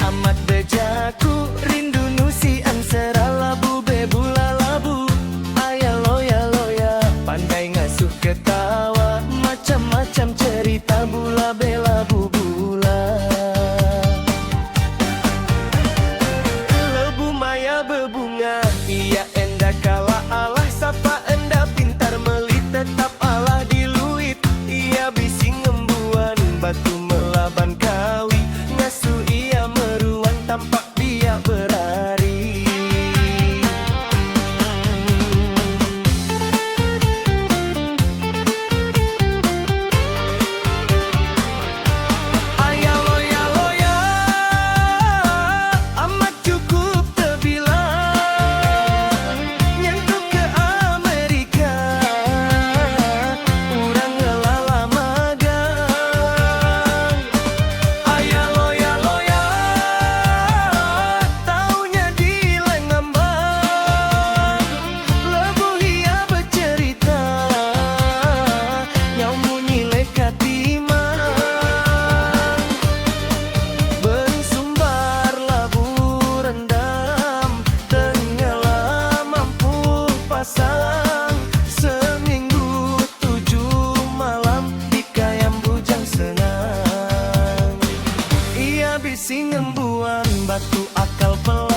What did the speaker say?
amat bejaku rindu nusian sera labu bebula labu ayah loya loya pandai ngasuh ketawa macam-macam cerita bula bela bubula lebu maya bebunga ia enda kala alah sapa enda pintar meli tetap alah diluit ia bising ngembuan batu melaban kawi ngasuh ia meruan tampak dia berari ayah loya loya amat cukup terbilang nyentuh ke Amerika urang ngelala magang ayah loya loya taunya di Lengambang lebu ia bercerita nyau munyi lekat timang bersumbar labu rendam tenggelam mampu pasang seminggu 7 malam di kayam bujang senang ia bising embuan batu akal pelan